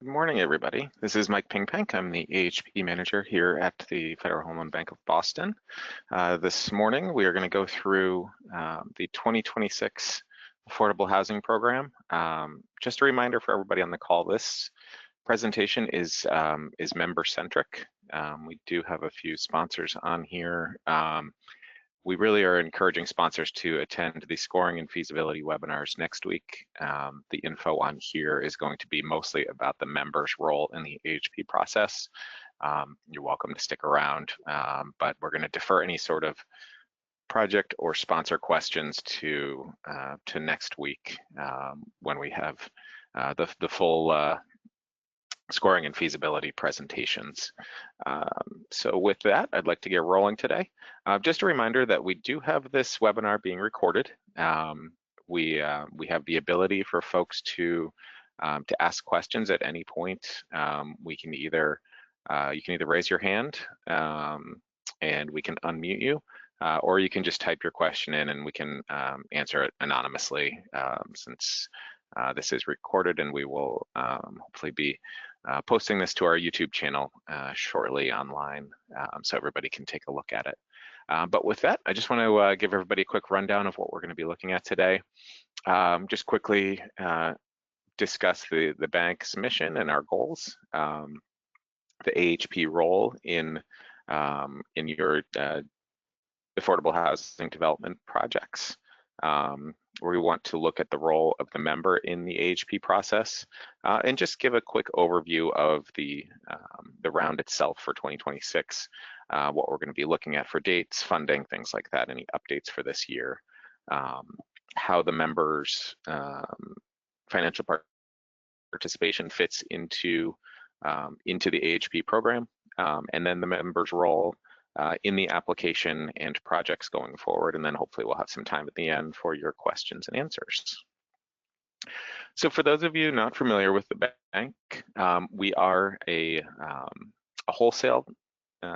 Good morning, everybody. This is Mike Pingpank. I'm the AHP manager here at the Federal Home Loan Bank of Boston. This morning, we are going to go through the 2026 Affordable Housing Program. Just a reminder for everybody on the call, this presentation is member-centric. We do have a few sponsors on here. We really are encouraging sponsors to attend the scoring and feasibility webinars next week. The info on here is going to be mostly about the members' role in the AHP process. You're welcome to stick around, but we're going to defer any sort of project or sponsor questions to next week when we have the full scoring and feasibility presentations. So with that, I'd like to get rolling today. Just a reminder that we do have this webinar being recorded. We have the ability for folks to ask questions at any point. You can either raise your hand and we can unmute you, or you can just type your question in and we can answer it anonymously since this is recorded, and we will hopefully be posting this to our YouTube channel shortly online so everybody can take a look at it. But with that, I just want to give everybody a quick rundown of what we're going to be looking at today. Just quickly discuss the bank's mission and our goals, the AHP role in your affordable housing development projects. We want to look at the role of the member in the AHP process and just give a quick overview of the round itself for 2026, what we're going to be looking at for dates, funding, things like that, any updates for this year, how the members' financial participation fits into the AHP program, and then the members' role in the application and projects going forward, and then hopefully we'll have some time at the end for your questions and answers. So for those of you not familiar with the bank, we are a wholesale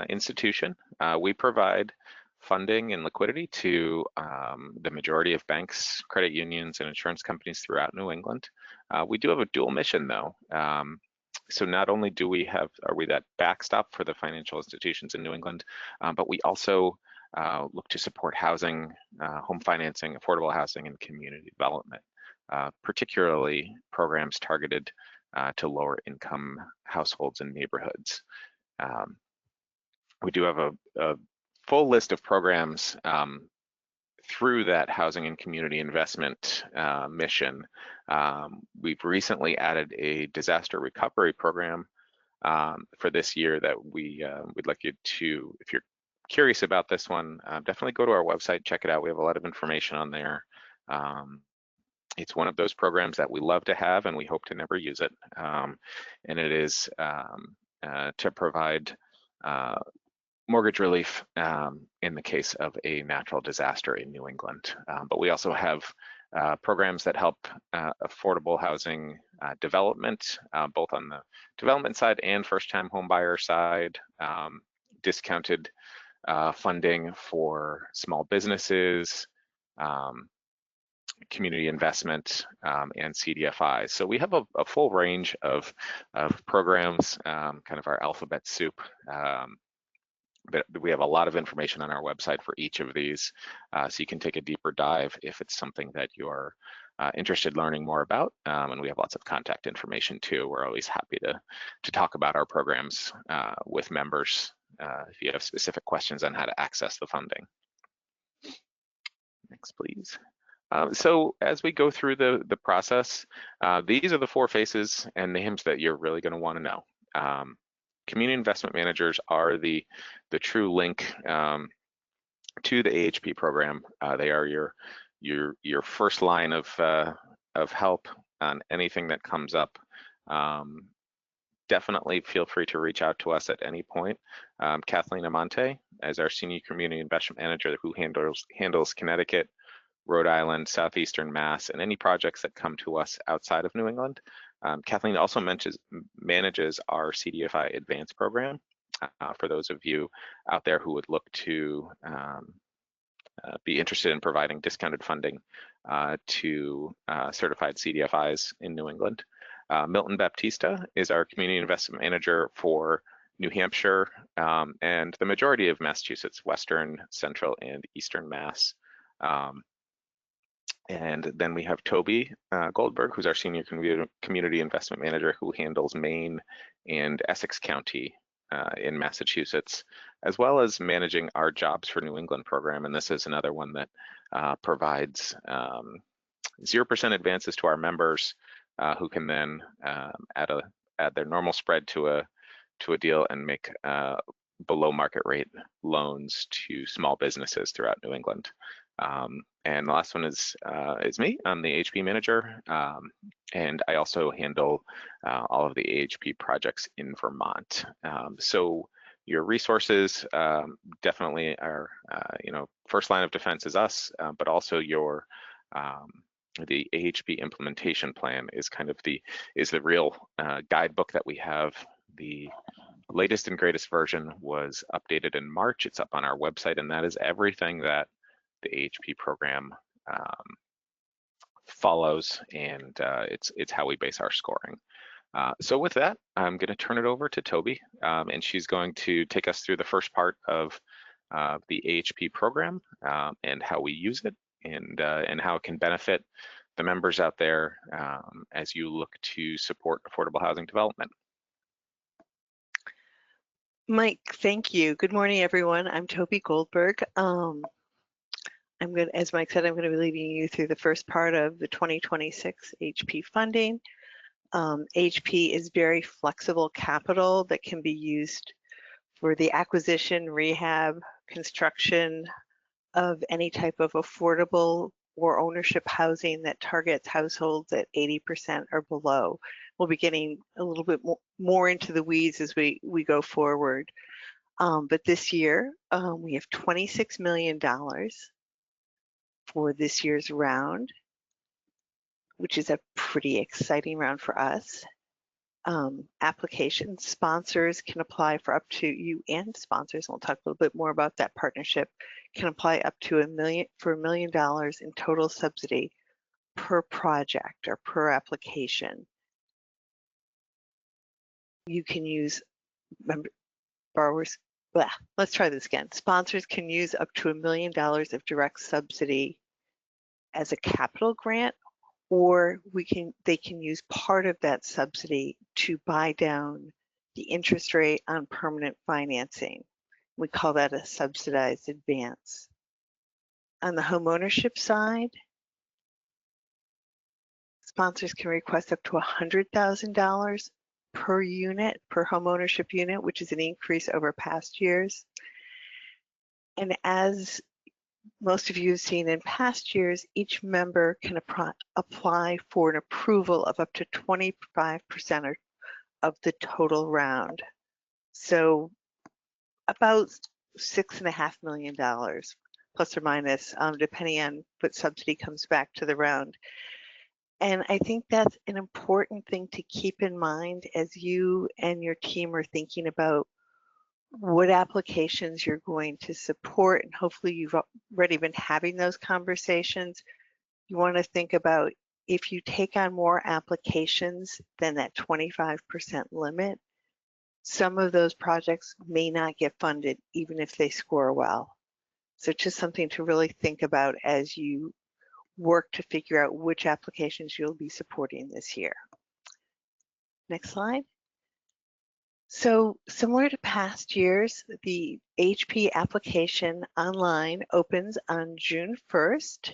institution. We provide funding and liquidity to the majority of banks, credit unions, and insurance companies throughout New England. We do have a dual mission though. So not only are we that backstop for the financial institutions in New England, but we also look to support housing, home financing, affordable housing, and community development, particularly programs targeted to lower income households and neighborhoods. We do have a full list of programs through that housing and community investment mission. We've recently added a disaster recovery program for this year that we'd like you to, if you're curious about this one, definitely go to our website, check it out. We have a lot of information on there. It's one of those programs that we love to have and we hope to never use it. And it is to provide mortgage relief in the case of a natural disaster in New England. But we also have programs that help affordable housing development, both on the development side and first-time home buyer side, discounted funding for small businesses, community investment, and CDFIs. So we have a full range of programs, kind of our alphabet soup. But we have a lot of information on our website for each of these, so you can take a deeper dive if it's something that you're interested in learning more about. And we have lots of contact information too. We're always happy to talk about our programs with members if you have specific questions on how to access the funding. Next, please. So as we go through the process, these are the four faces and names that you're really going to want to know. Community investment managers are the true link to the AHP program. They are your first line of help on anything that comes up. Definitely feel free to reach out to us at any point. Kathleen Amante, as our senior community investment manager who handles Connecticut, Rhode Island, Southeastern Mass, and any projects that come to us outside of New England. Kathleen also manages our CDFI Advance program for those of you out there who would look to be interested in providing discounted funding to certified CDFIs in New England. Milton Baptista is our community investment manager for New Hampshire and the majority of Massachusetts, Western, Central, and Eastern Mass. And then we have Toby Goldberg, who's our senior community investment manager, who handles Maine and Essex County in Massachusetts, as well as managing our Jobs for New England program. And this is another one that provides 0% advances to our members, who can then add their normal spread to a deal and make below market rate loans to small businesses throughout New England. And the last one is me. I'm the AHP manager, and I also handle all of the AHP projects in Vermont. So your resources definitely are, first line of defense is us, but also your the AHP implementation plan is kind of the real guidebook that we have. The latest and greatest version was updated in March. It's up on our website, and that is everything that the AHP program follows, and it's how we base our scoring. So with that, I'm going to turn it over to Toby, and she's going to take us through the first part of the AHP program and how we use it, and how it can benefit the members out there as you look to support affordable housing development. Mike, thank you. Good morning, everyone. I'm Toby Goldberg. As Mike said, I'm going to be leading you through the first part of the 2026 AHP funding. AHP is very flexible capital that can be used for the acquisition, rehab, construction of any type of affordable or ownership housing that targets households at 80% or below. We'll be getting a little bit more into the weeds as we go forward. But this year, we have $26 million for this year's round, which is a pretty exciting round for us. Application sponsors can apply for up to, you and sponsors, and we'll talk a little bit more about that partnership, can apply up to $1 million in total subsidy per project or per application. You can use let's try this again. Sponsors can use up to $1 million of direct subsidy as a capital grant, or they can use part of that subsidy to buy down the interest rate on permanent financing. We call that a subsidized advance. On the homeownership side, sponsors can request up to $100,000 per unit, per homeownership unit, which is an increase over past years. And as most of you have seen in past years, each member can apply for an approval of up to 25% of the total round. So about $6.5 million, plus or minus, depending on what subsidy comes back to the round. And I think that's an important thing to keep in mind as you and your team are thinking about what applications you're going to support, and hopefully you've already been having those conversations. You want to think about, if you take on more applications than that 25% limit, some of those projects may not get funded even if they score well. So just something to really think about as you work to figure out which applications you'll be supporting this year. Next slide. So similar to past years, the AHP application online opens on June 1st.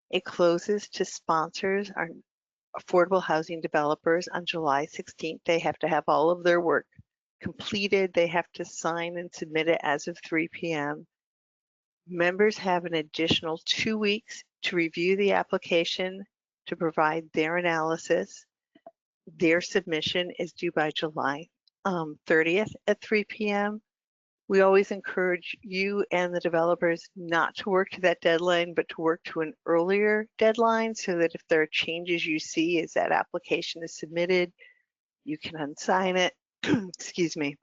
It closes to sponsors, our affordable housing developers, on July 16th. They have to have all of their work completed. They have to sign and submit it as of 3 p.m. Members have an additional 2 weeks to review the application, to provide their analysis. Their submission is due by July 30th at 3 p.m. We always encourage you and the developers not to work to that deadline, but to work to an earlier deadline, so that if there are changes you see as that application is submitted, you can unsign it. Excuse me.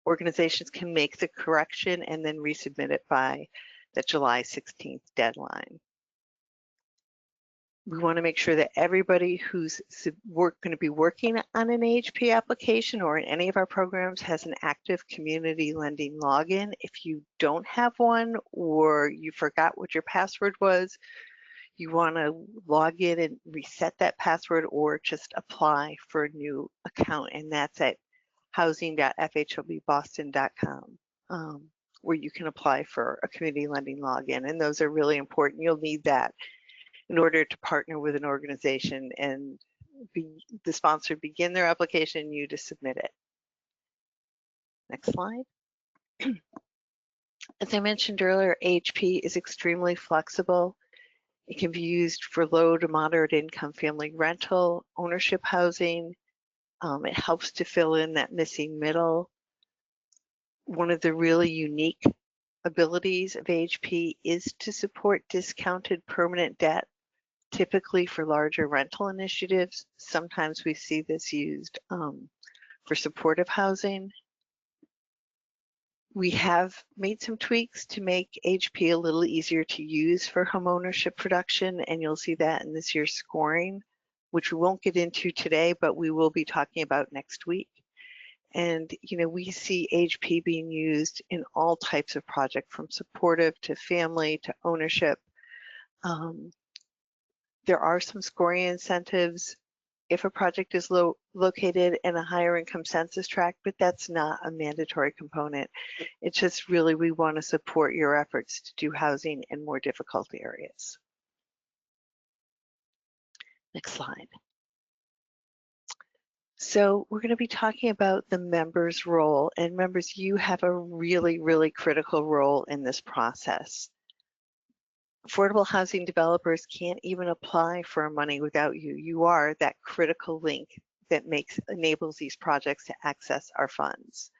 Organizations can make the correction and then resubmit it by the July 16th deadline. We want to make sure that everybody who's going to be working on an AHP application or in any of our programs has an active community lending login. If you don't have one or you forgot what your password was, you want to log in and reset that password or just apply for a new account, and that's at housing.fhoboston.com, where you can apply for a community lending login, and those are really important. You'll need that in order to partner with an organization and the sponsor begin their application, you to submit it. Next slide. As I mentioned earlier, AHP is extremely flexible. It can be used for low to moderate income family rental, ownership housing. It helps to fill in that missing middle. One of the really unique abilities of AHP is to support discounted permanent debt, typically for larger rental initiatives. Sometimes we see this used for supportive housing. We have made some tweaks to make AHP a little easier to use for homeownership production, and you'll see that in this year's scoring, which we won't get into today, but we will be talking about next week. And we see AHP being used in all types of projects, from supportive to family to ownership. There are some scoring incentives if a project is located in a higher income census tract, but that's not a mandatory component. It's just really, we want to support your efforts to do housing in more difficult areas. Next slide. So we're going to be talking about the members' role, and members, you have a really, really critical role in this process. Affordable housing developers can't even apply for money without you. You are that critical link that enables these projects to access our funds.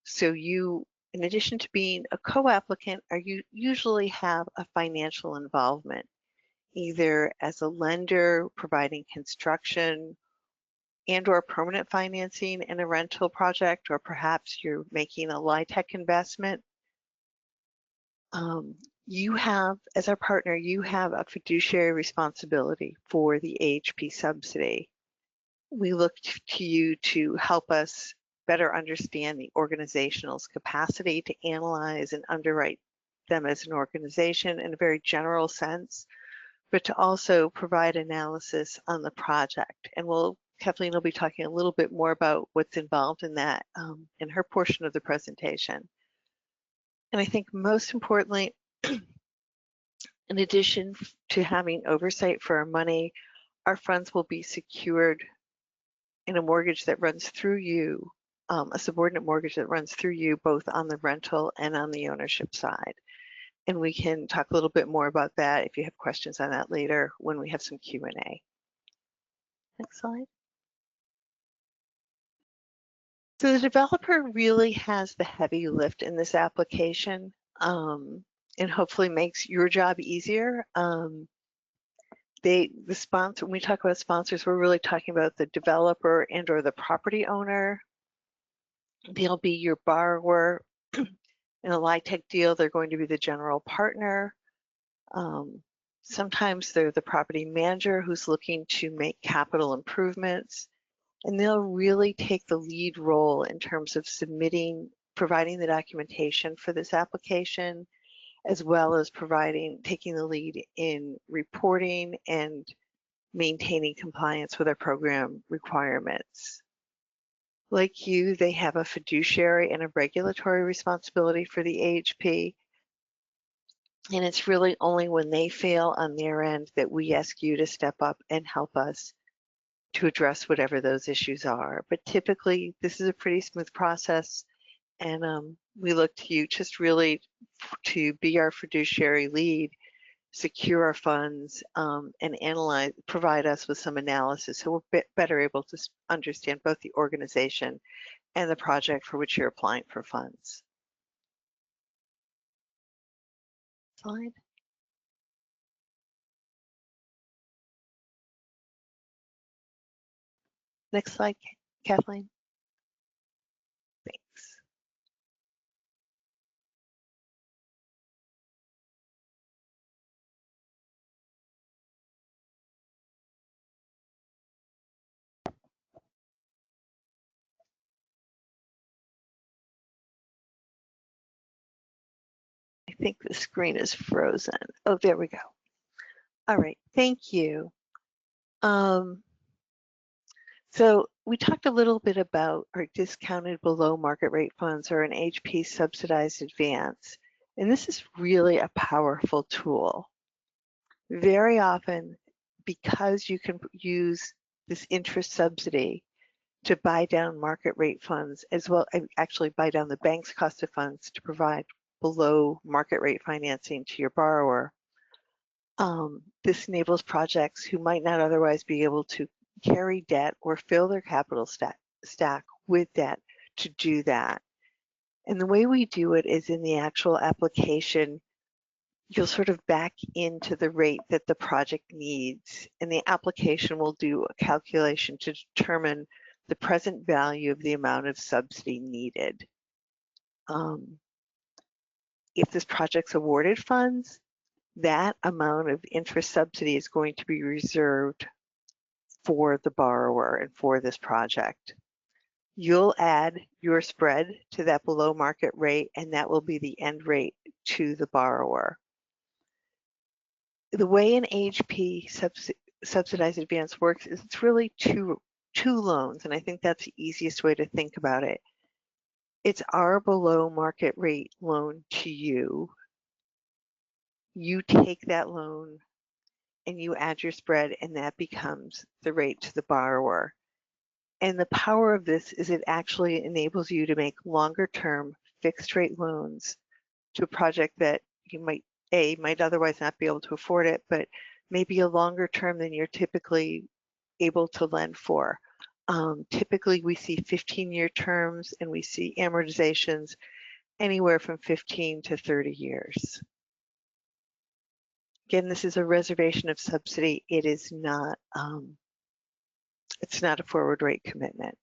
So you, in addition to being a co-applicant, you usually have a financial involvement, either as a lender providing construction and or permanent financing in a rental project, or perhaps you're making a LIHTC investment. You have, as our partner, you have a fiduciary responsibility for the AHP subsidy. We look to you to help us better understand the organizational's capacity to analyze and underwrite them as an organization in a very general sense, but to also provide analysis on the project. And Kathleen will be talking a little bit more about what's involved in that in her portion of the presentation. And I think most importantly, in addition to having oversight for our money, our funds will be secured in a mortgage that runs through you, a subordinate mortgage that runs through you both on the rental and on the ownership side. And we can talk a little bit more about that if you have questions on that later when we have some Q&A. Next slide. So the developer really has the heavy lift in this application, and hopefully makes your job easier. The sponsor, when we talk about sponsors, we're really talking about the developer and or the property owner. They'll be your borrower. In a LIHTC deal, they're going to be the general partner. Sometimes they're the property manager who's looking to make capital improvements, and they'll really take the lead role in terms of providing the documentation for this application, as well as taking the lead in reporting and maintaining compliance with our program requirements. Like you, they have a fiduciary and a regulatory responsibility for the AHP. And it's really only when they fail on their end that we ask you to step up and help us to address whatever those issues are. But typically, this is a pretty smooth process, and we look to you just really to be our fiduciary lead, secure our funds, and provide us with some analysis so we're better able to understand both the organization and the project for which you're applying for funds. Slide. Next slide, Kathleen. Thanks. think the screen is frozen. Oh, there we go. All right, thank you. So we talked a little bit about our discounted below market rate funds or an AHP subsidized advance. And this is really a powerful tool. Very often, because you can use this interest subsidy to buy down market rate funds, as well, actually buy down the bank's cost of funds to provide below market rate financing to your borrower. This enables projects who might not otherwise be able to carry debt or fill their capital stack with debt to do that. And the way we do it is in the actual application, you'll sort of back into the rate that the project needs, and the application will do a calculation to determine the present value of the amount of subsidy needed. If this project's awarded funds, that amount of interest subsidy is going to be reserved for the borrower and for this project. You'll add your spread to that below market rate, and that will be the end rate to the borrower. The way an AHP subsidized advance works is it's really two loans, and I think that's the easiest way to think about it. It's our below market rate loan to you. You take that loan and you add your spread, and that becomes the rate to the borrower. And the power of this is it actually enables you to make longer term fixed rate loans to a project that you might otherwise not be able to afford it, but maybe a longer term than you're typically able to lend for. Typically we see 15-year terms, and we see amortizations anywhere from 15 to 30 years. Again, this is a reservation of subsidy. It is not, it's not a forward rate commitment.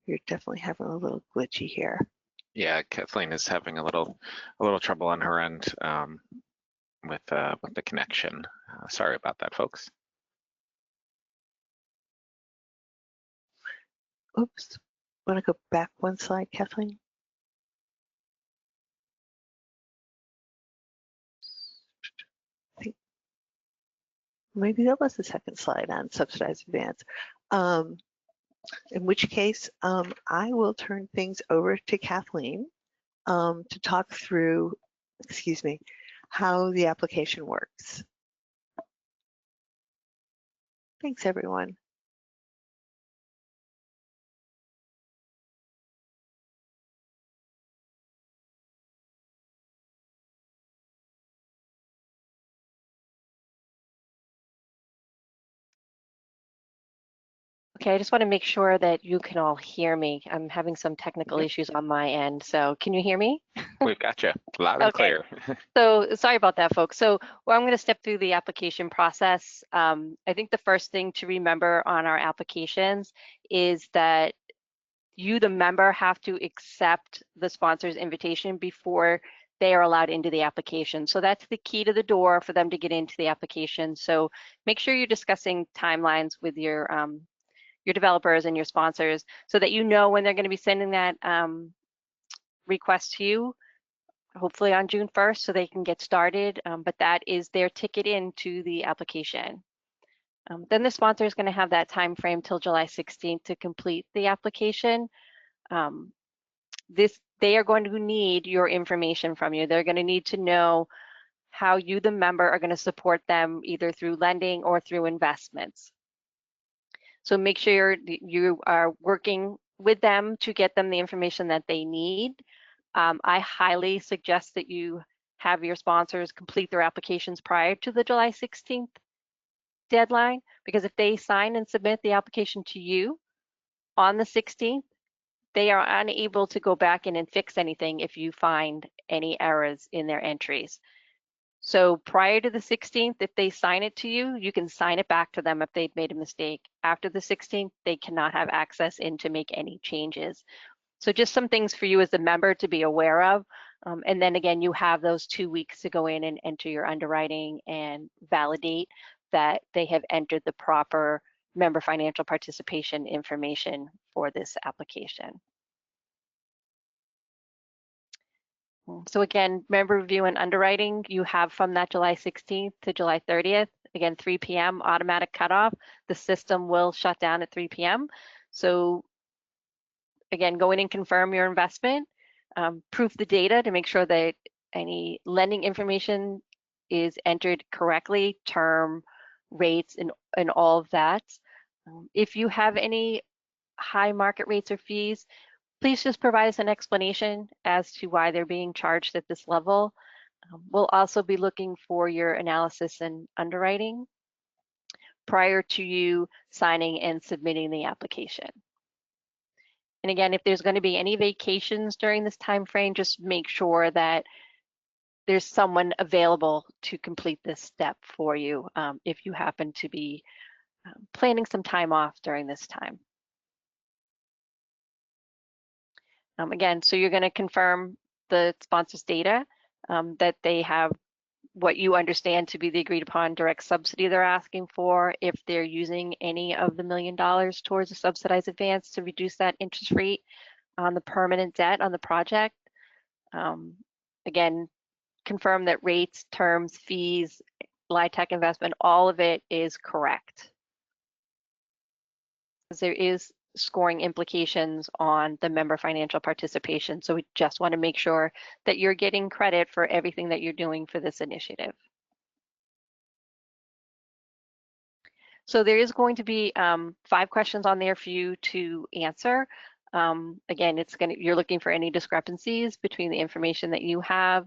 You're definitely having a little glitchy here. Yeah, Kathleen is having a little trouble on her end with the connection. Sorry about that, folks. Oops. Want to go back one slide, Kathleen? I think maybe that was the second slide on subsidized advance. In which case, I will turn things over to Kathleen to talk through, excuse me, how the application works. Thanks, everyone. Okay, I just want to make sure that you can all hear me. I'm having some technical issues on my end, so can you hear me? We've got you loud and clear. So sorry about that, folks. So I'm going to step through the application process. I think the first thing to remember on our applications is that you, the member, have to accept the sponsor's invitation before they are allowed into the application. So that's the key to the door for them to get into the application. So make sure you're discussing timelines with your developers and your sponsors so that you know when they're going to be sending that request to you, hopefully on June 1st, so they can get started. But that is their ticket into the application. Then the sponsor is going to have that time frame till July 16th to complete the application. They are going to need your information from you. They're going to need to know how you, the member, are going to support them either through lending or through investments. So make sure you are working with them to get them the information that they need. I highly suggest that you have your sponsors complete their applications prior to the July 16th deadline, because if they sign and submit the application to you on the 16th, they are unable to go back in and fix anything if you find any errors in their entries. So prior to the 16th, if they sign it to you, you can sign it back to them if they've made a mistake. After the 16th, they cannot have access in to make any changes. So just some things for you as a member to be aware of. And then again, you have those 2 weeks to go in and enter your underwriting and validate that they have entered the proper member financial participation information for this application. So again, member review and underwriting, you have from that July 16th to July 30th, again, 3 p.m. automatic cutoff. The system will shut down at 3 p.m. So again, go in and confirm your investment, proof the data to make sure that any lending information is entered correctly, term, rates, and all of that. If you have any high market rates or fees, please just provide us an explanation as to why they're being charged at this level. We'll also be looking for your analysis and underwriting prior to you signing and submitting the application. And again, if there's going to be any vacations during this time frame, just make sure that there's someone available to complete this step for you if you happen to be planning some time off during this time. Again, so you're going to confirm the sponsor's data, that they have what you understand to be the agreed upon direct subsidy they're asking for, if they're using any of the $1 million towards a subsidized advance to reduce that interest rate on the permanent debt on the project. Again, confirm that rates, terms, fees, LIHTC investment, all of it is correct. There is scoring implications on the member financial participation. So we just want to make sure that you're getting credit for everything that you're doing for this initiative. So there is going to be 5 questions on there for you to answer. Again, you're looking for any discrepancies between the information that you have,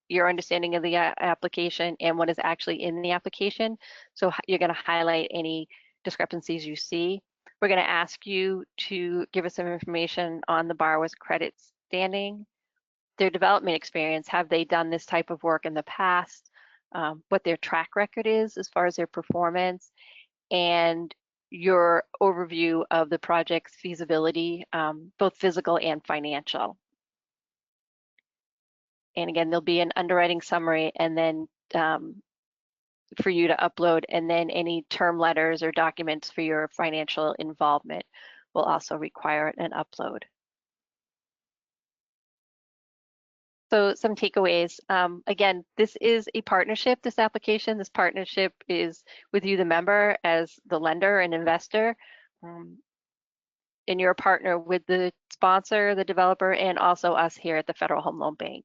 your understanding of the application, and what is actually in the application. So you're going to highlight any discrepancies you see. We're going to ask you to give us some information on the borrower's credit standing, their development experience. Have they done this type of work in the past? What their track record is as far as their performance, and your overview of the project's feasibility, both physical and financial. And again, there'll be an underwriting summary and then for you to upload, and then any term letters or documents for your financial involvement will also require an upload. So some takeaways. Again, this is a partnership, this application. This partnership is with you, the member, as the lender and investor. And you're a partner with the sponsor, the developer, and also us here at the Federal Home Loan Bank.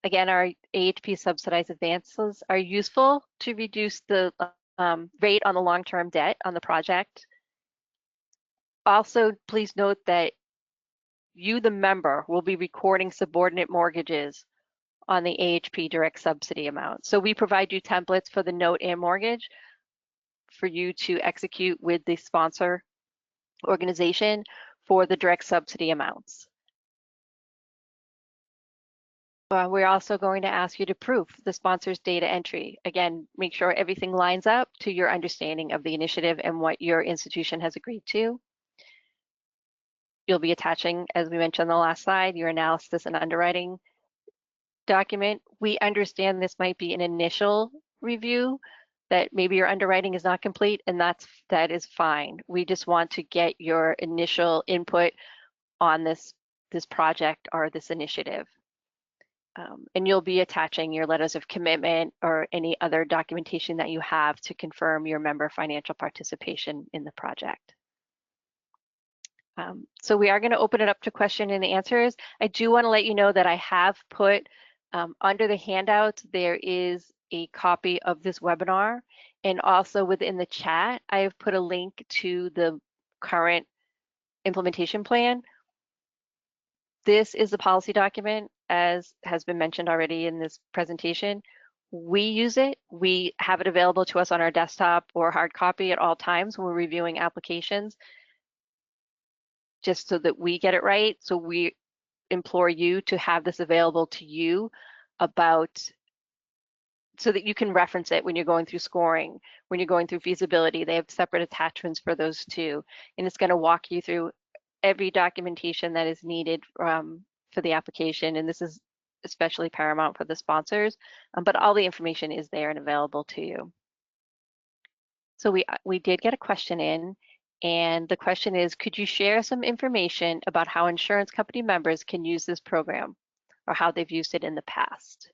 Again, our AHP subsidized advances are useful to reduce the rate on the long-term debt on the project. Also, please note that you, the member, will be recording subordinate mortgages on the AHP direct subsidy amount. So we provide you templates for the note and mortgage for you to execute with the sponsor organization for the direct subsidy amounts. We're also going to ask you to proof the sponsor's data entry. Again, make sure everything lines up to your understanding of the initiative and what your institution has agreed to. You'll be attaching, as we mentioned on the last slide, your analysis and underwriting document. We understand this might be an initial review, that maybe your underwriting is not complete, and that is fine. We just want to get your initial input on this project or this initiative. And you'll be attaching your letters of commitment or any other documentation that you have to confirm your member financial participation in the project. So we are going to open it up to question and answers. I do want to let you know that I have put under the handout, there is a copy of this webinar, and also within the chat, I have put a link to the current implementation plan. This is the policy document, as has been mentioned already in this presentation. We use it. We have it available to us on our desktop or hard copy at all times when we're reviewing applications, just so that we get it right. So we implore you to have this available to you so that you can reference it when you're going through scoring, when you're going through feasibility. They have separate attachments for those too. And it's going to walk you through every documentation that is needed for the application. And this is especially paramount for the sponsors, but all the information is there and available to you. So we did get a question in, and the question is, could you share some information about how insurance company members can use this program or how they've used it in the past?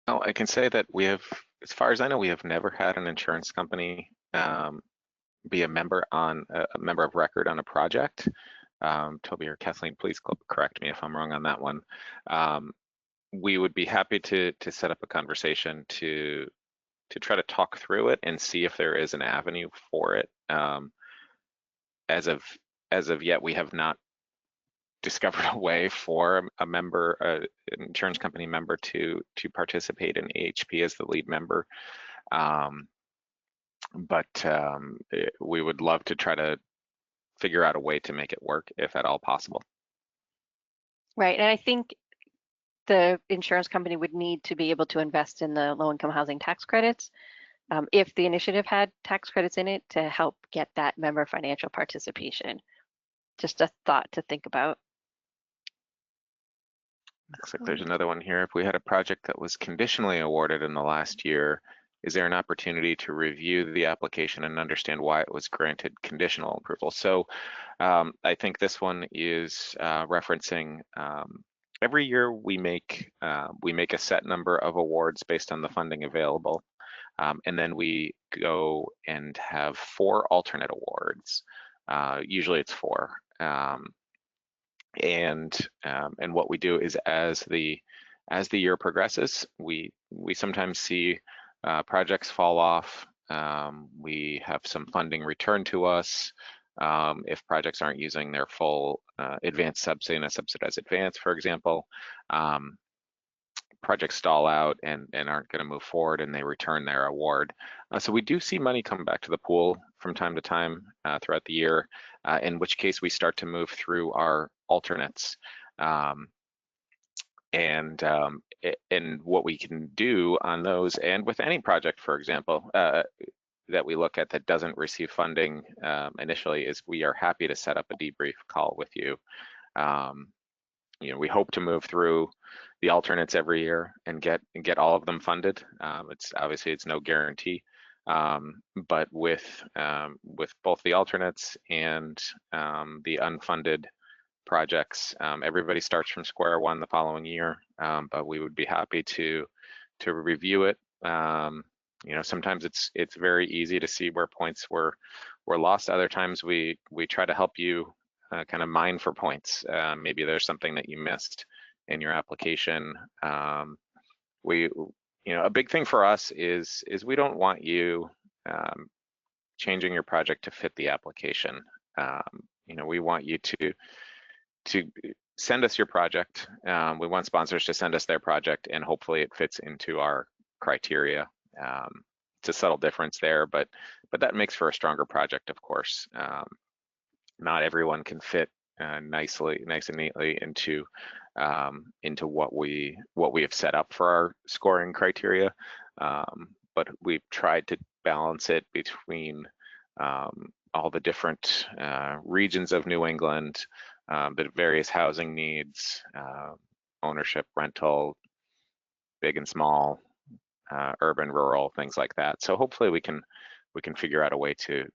Well, I can say that we have, as far as I know, we have never had an insurance company be a member of record on a project. Toby or Kathleen, please correct me if I'm wrong on that one. We would be happy to set up a conversation to try to talk through it and see if there is an avenue for it. As of yet, we have not discovered a way for a member, an insurance company member, to participate in AHP as the lead member. We would love to try to figure out a way to make it work, if at all possible. Right, and I think the insurance company would need to be able to invest in the low-income housing tax credits if the initiative had tax credits in it to help get that member financial participation. Just a thought to think about. Looks like there's another one here. If we had a project that was conditionally awarded in the last year, is there an opportunity to review the application and understand why it was granted conditional approval? So I think this one is referencing every year we make a set number of awards based on the funding available. And then we go and have 4 alternate awards. Usually it's 4. And what we do is as the year progresses, we sometimes see projects fall off. We have some funding returned to us if projects aren't using their full advanced subsidy in a subsidized advance, for example. Projects stall out and aren't going to move forward, and they return their award. So we do see money come back to the pool from time to time throughout the year, in which case we start to move through our alternates. And what we can do on those, and with any project, for example, that we look at that doesn't receive funding initially, is we are happy to set up a debrief call with you. We hope to move through the alternates every year and get all of them funded. It's no guarantee, but with both the alternates and the unfunded projects, everybody starts from square one the following year. But we would be happy to review it. Sometimes it's very easy to see where points were lost. Other times we try to help you kind of mine for points. Maybe there's something that you missed in your application. A big thing for us is we don't want you changing your project to fit the application. We want you to send us your project. We want sponsors to send us their project, and hopefully it fits into our criteria. It's a subtle difference there, but that makes for a stronger project, of course. Not everyone can fit nice and neatly into what we have set up for our scoring criteria. But we've tried to balance it between all the different regions of New England, the various housing needs, ownership, rental, big and small, urban, rural, things like that. So hopefully we can figure out a way to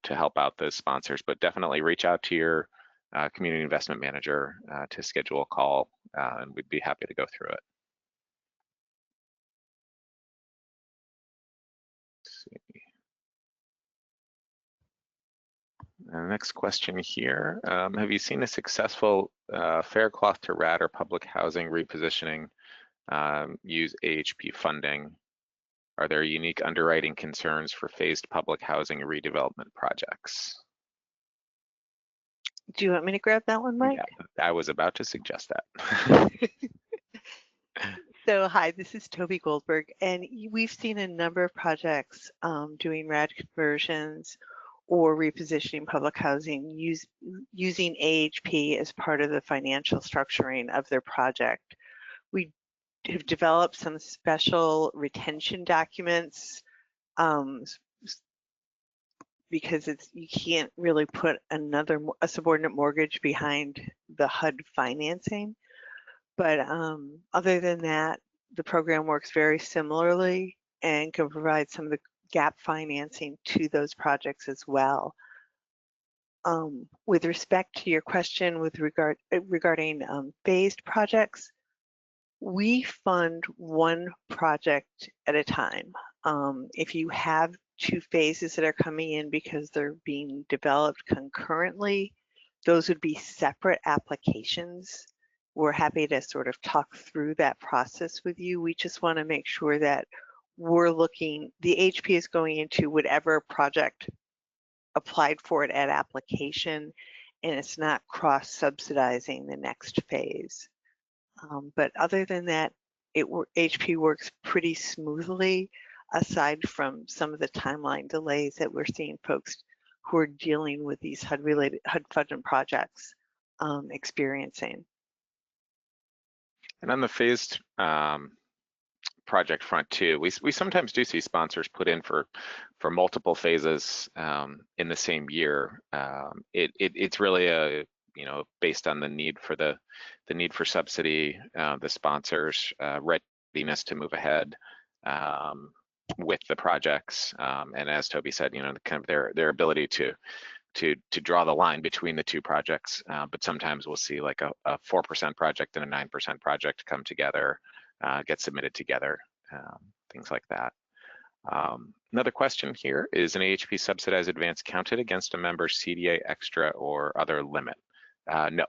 help out those sponsors, but definitely reach out to your community investment manager to schedule a call, and we'd be happy to go through it. Let's see. Next question here. Have you seen a successful fair cloth to rat or public housing repositioning use AHP funding? Are there unique underwriting concerns for phased public housing redevelopment projects? Do you want me to grab that one, Mike? Yeah, I was about to suggest that. So hi, this is Toby Goldberg, and we've seen a number of projects doing RAD conversions or repositioning public housing using AHP as part of the financial structuring of their project. We have developed some special retention documents because you can't really put a subordinate mortgage behind the HUD financing. But other than that, the program works very similarly and can provide some of the gap financing to those projects as well. With respect to your question regarding phased projects, we fund one project at a time. If you have two phases that are coming in because they're being developed concurrently, those would be separate applications. We're happy to sort of talk through that process with you. We just want to make sure that we're looking, the AHP is going into whatever project applied for it at application, and it's not cross-subsidizing the next phase. But other than that, HP works pretty smoothly, aside from some of the timeline delays that we're seeing folks who are dealing with these HUD-funded projects experiencing. And on the phased project front too, we sometimes do see sponsors put in for multiple phases in the same year. It's really a, you know, based on the need for the need for subsidy, the sponsors' readiness to move ahead with the projects, and as Toby said, you know, kind of their ability to draw the line between the two projects. But sometimes we'll see like a 4% project and a 9% project come together, get submitted together, things like that. Another question here, is an AHP subsidized advance counted against a member's CDA extra or other limit? No.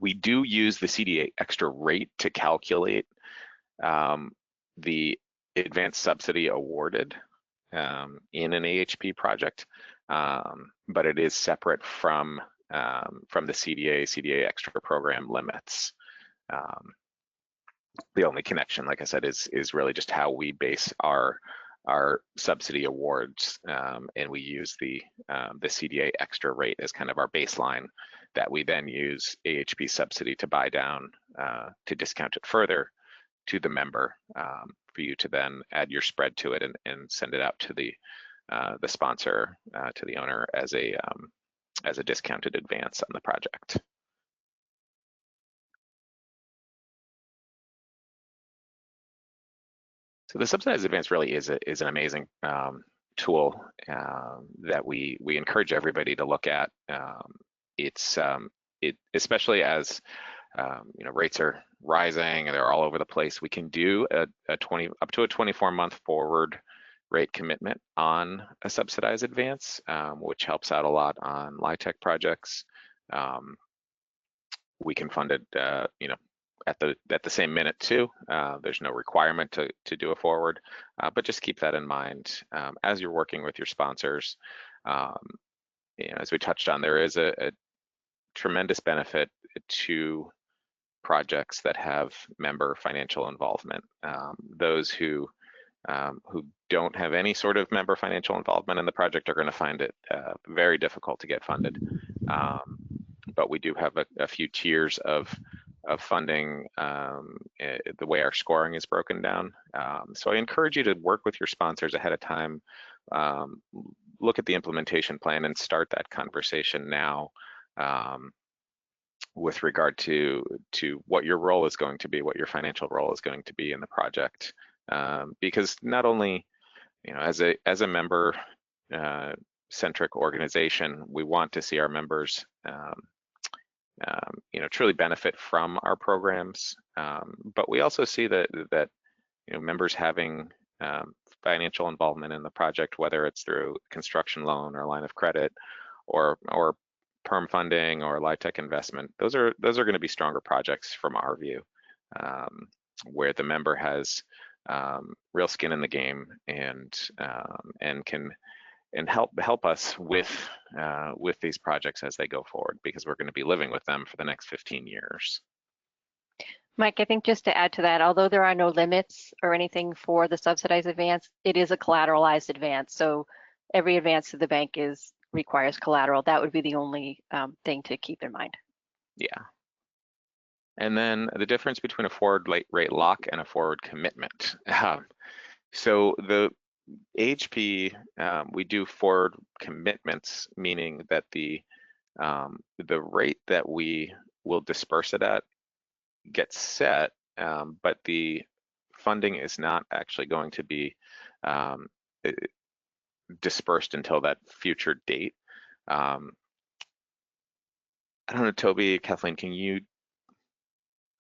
We do use the CDA extra rate to calculate the advanced subsidy awarded in an AHP project, but it is separate from the CDA extra program limits. The only connection, like I said, is really just how we base our subsidy awards, and we use the CDA extra rate as kind of our baseline that we then use AHP subsidy to buy down, to discount it further to the member, for you to then add your spread to it and send it out to the sponsor, to the owner as a discounted advance on the project. So the subsidized advance really is an amazing tool that we encourage everybody to look at. It's especially as you know, rates are rising and they're all over the place. We can do up to a 24-month forward rate commitment on a subsidized advance, which helps out a lot on LIHTC projects. We can fund it, you know, at the same minute too. There's no requirement to do a forward, but just keep that in mind as you're working with your sponsors. You know, as we touched on, there is a tremendous benefit to projects that have member financial involvement. Those who don't have any sort of member financial involvement in the project are going to find it very difficult to get funded. But we do have a few tiers of funding, the way our scoring is broken down. So I encourage you to work with your sponsors ahead of time, look at the implementation plan and start that conversation now, with regard to what your role is going to be, what your financial role is going to be in the project. Because not only, you know, as a member centric organization, we want to see our members you know, truly benefit from our programs, but we also see that you know, members having financial involvement in the project, whether it's through construction loan or line of credit or perm funding or LIHTC investment, those are going to be stronger projects from our view, where the member has real skin in the game and can help us with these projects as they go forward, because we're going to be living with them for the next 15 years. Mike, I think just to add to that, although there are no limits or anything for the subsidized advance, it is a collateralized advance. So every advance to the bank requires collateral. That would be the only thing to keep in mind. Yeah. And then the difference between a forward rate lock and a forward commitment. So the AHP, we do forward commitments, meaning that the rate that we will disperse it at get set, but the funding is not actually going to be um, dispersed until that future date. I don't know, Toby, Kathleen, can you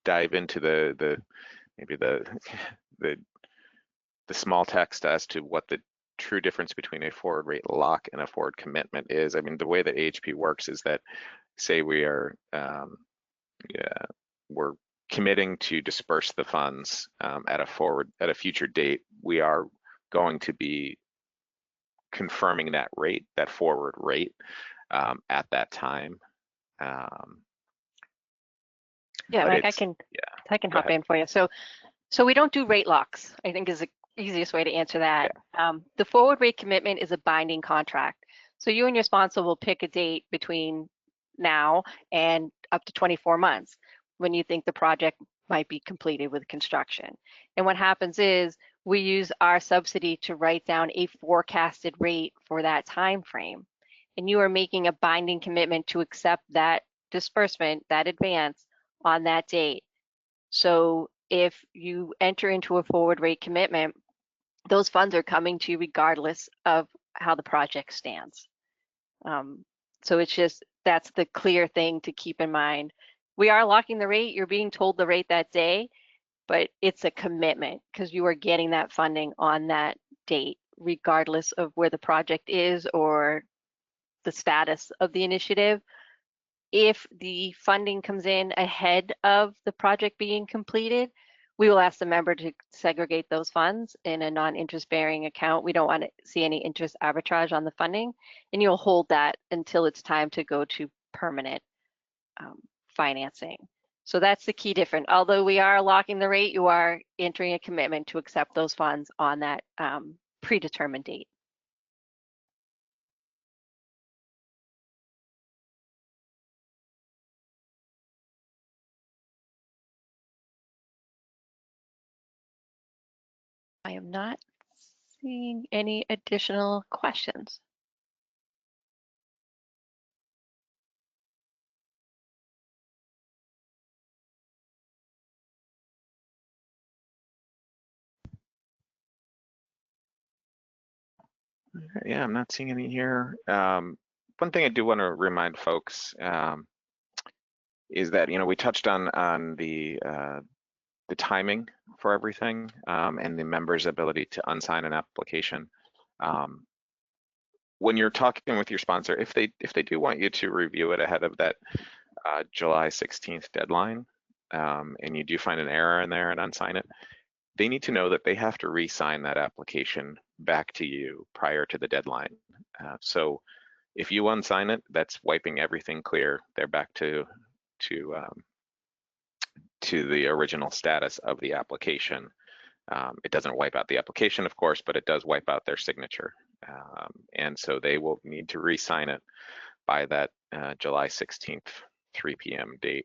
dive into maybe the the small text as to what the true difference between a forward rate lock and a forward commitment is? I mean, the way that AHP works is that, say we are we're committing to disperse the funds at a future date, we are going to be confirming that rate, that forward rate, at that time. Yeah, But Mike, it's, I can go hop ahead. in for you. So we don't do rate locks, I think is the easiest way to answer that. The forward rate commitment is a binding contract. So you and your sponsor will pick a date between now and up to 24 months when you think the project might be completed with construction. And what happens is we use our subsidy to write down a forecasted rate for that time frame. And you are making a binding commitment to accept that disbursement, that advance on that date. So if you enter into a forward rate commitment, those funds are coming to you regardless of how the project stands. So it's just, that's the clear thing to keep in mind. We are locking the rate, you're being told the rate that day, but it's a commitment because you are getting that funding on that date, regardless of where the project is or the status of the initiative. If the funding comes in ahead of the project being completed, we will ask the member to segregate those funds in a non-interest bearing account. We don't want to see any interest arbitrage on the funding, and you'll hold that until it's time to go to permanent financing. So that's the key difference. Although we are locking the rate, you are entering a commitment to accept those funds on that predetermined date. I am not seeing any additional questions. Yeah, I'm not seeing any here. One thing I do want to remind folks is that, you know, we touched on the timing for everything, and the member's ability to unsign an application. When you're talking with your sponsor, if they do want you to review it ahead of that July 16th deadline, and you do find an error in there and unsign it, they need to know that they have to re-sign that application back to you prior to the deadline. So if you unsign it, that's wiping everything clear. They're back to the original status of the application. It doesn't wipe out the application, of course, but it does wipe out their signature. And so they will need to re-sign it by that July 16th, 3 p.m. date.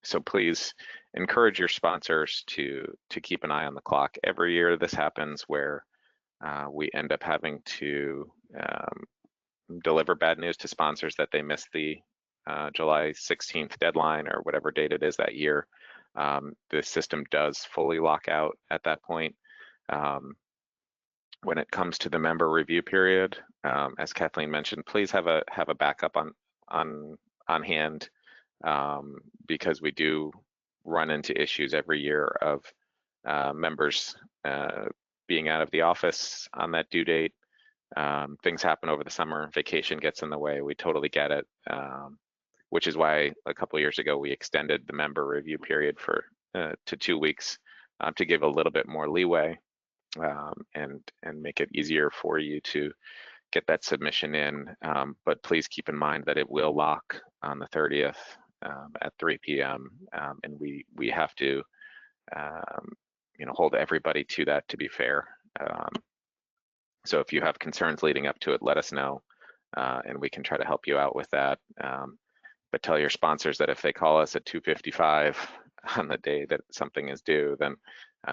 So please encourage your sponsors to keep an eye on the clock. Every year this happens where we end up having to deliver bad news to sponsors that they missed the July 16th deadline or whatever date it is that year. The system does fully lock out at that point. When it comes to the member review period, as Kathleen mentioned, please have a backup on hand, because we do run into issues every year of members being out of the office on that due date. Things happen over the summer, vacation gets in the way, we totally get it, which is why a couple of years ago we extended the member review period to 2 weeks, to give a little bit more leeway, and make it easier for you to get that submission in. But please keep in mind that it will lock on the 30th at 3 p.m. And we have to hold everybody to that, to be fair. So if you have concerns leading up to it, let us know, and we can try to help you out with that. But tell your sponsors that if they call us at 2:55 on the day that something is due, then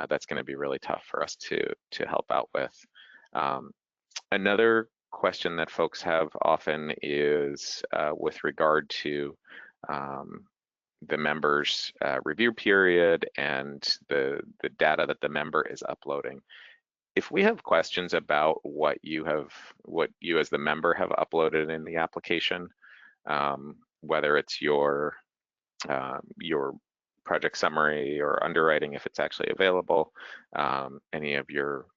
that's going to be really tough for us to help out with. Another question that folks have often is with regard to the member's review period and the data that the member is uploading. If we have questions about what you as the member have uploaded in the application, whether it's your project summary or underwriting, if it's actually available, any of your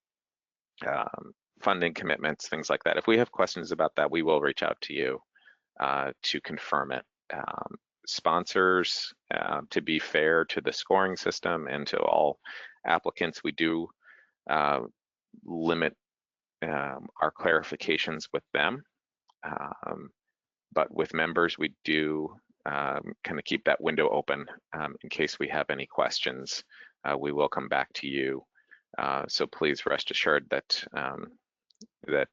funding commitments, things like that. If we have questions about that, we will reach out to you to confirm it. Sponsors, to be fair to the scoring system and to all applicants, we do limit our clarifications with them. But with members, we do kind of keep that window open in case we have any questions. We will come back to you. So please rest assured that that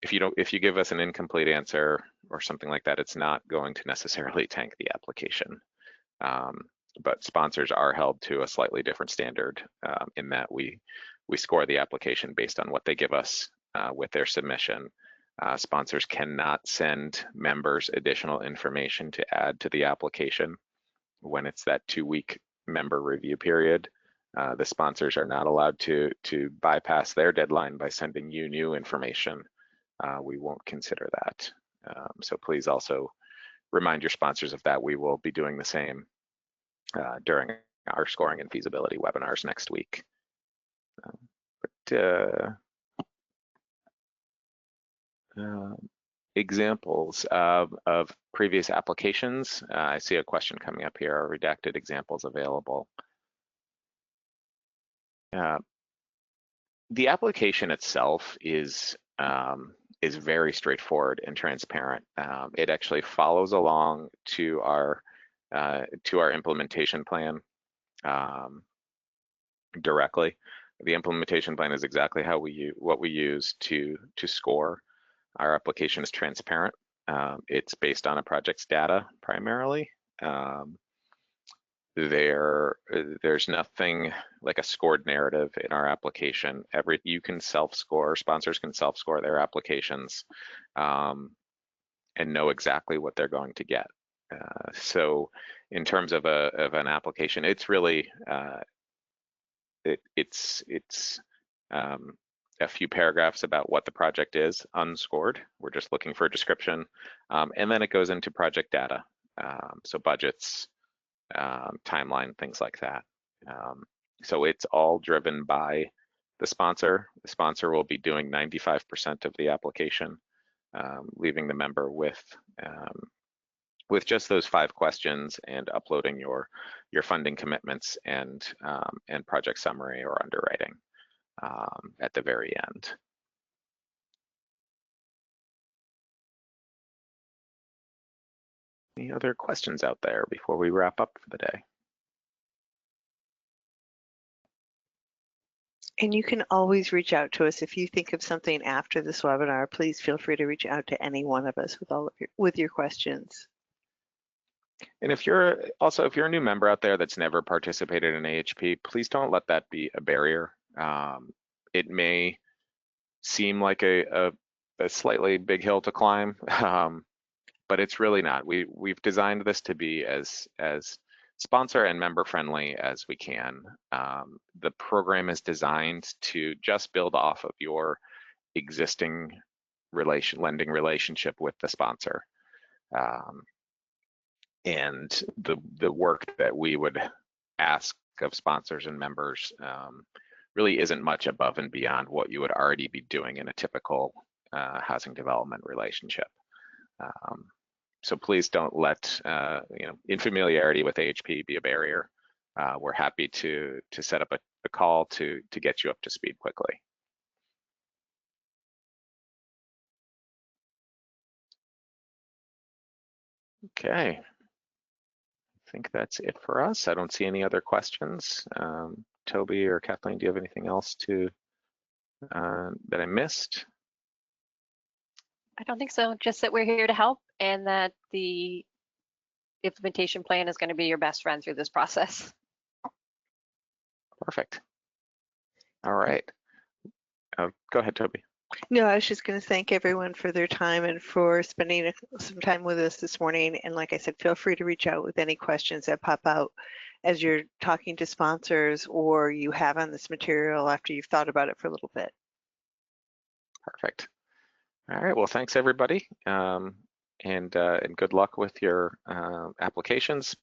if you give us an incomplete answer or something like that, it's not going to necessarily tank the application. But sponsors are held to a slightly different standard in that we score the application based on what they give us with their submission. Sponsors cannot send members additional information to add to the application when it's that 2-week member review period. The sponsors are not allowed to bypass their deadline by sending you new information. We won't consider that. So please also remind your sponsors of that. We will be doing the same during our scoring and feasibility webinars next week. Examples of previous applications. I see a question coming up here. Are redacted examples available? The application itself is very straightforward and transparent. It actually follows along to our implementation plan directly. The implementation plan is exactly how what we use to score. Our application is transparent. It's based on a project's data primarily. There's nothing like a scored narrative in our application. You can self-score, sponsors can self-score their applications and know exactly what they're going to get. So in terms of an application, it's really it's a few paragraphs about what the project is, unscored. We're just looking for a description, and then it goes into project data, so budgets, timeline, things like that. So it's all driven by the sponsor. The sponsor will be doing 95% of the application, leaving the member with just those 5 questions and uploading your funding commitments and project summary or underwriting at the very end. Any other questions out there before we wrap up for the day? And you can always reach out to us if you think of something after this webinar. Please feel free to reach out to any one of us with your questions. And if you're a new member out there that's never participated in AHP, please don't let that be a barrier. It may seem like a slightly big hill to climb, but it's really not. We've designed this to be as sponsor and member friendly as we can. The program is designed to just build off of your existing lending relationship with the sponsor. And the work that we would ask of sponsors and members really isn't much above and beyond what you would already be doing in a typical housing development relationship. So please don't let infamiliarity with AHP be a barrier. We're happy to set up a call to get you up to speed quickly. Okay. I think that's it for us. I don't see any other questions. Toby or Kathleen, do you have anything else that I missed? I don't think so. Just that we're here to help and that the implementation plan is going to be your best friend through this process. Perfect. All right. Go ahead, Toby. No, I was just going to thank everyone for their time and for spending some time with us this morning. And like I said, feel free to reach out with any questions that pop out as you're talking to sponsors or you have on this material after you've thought about it for a little bit. Perfect. All right, well, thanks everybody. And good luck with your applications.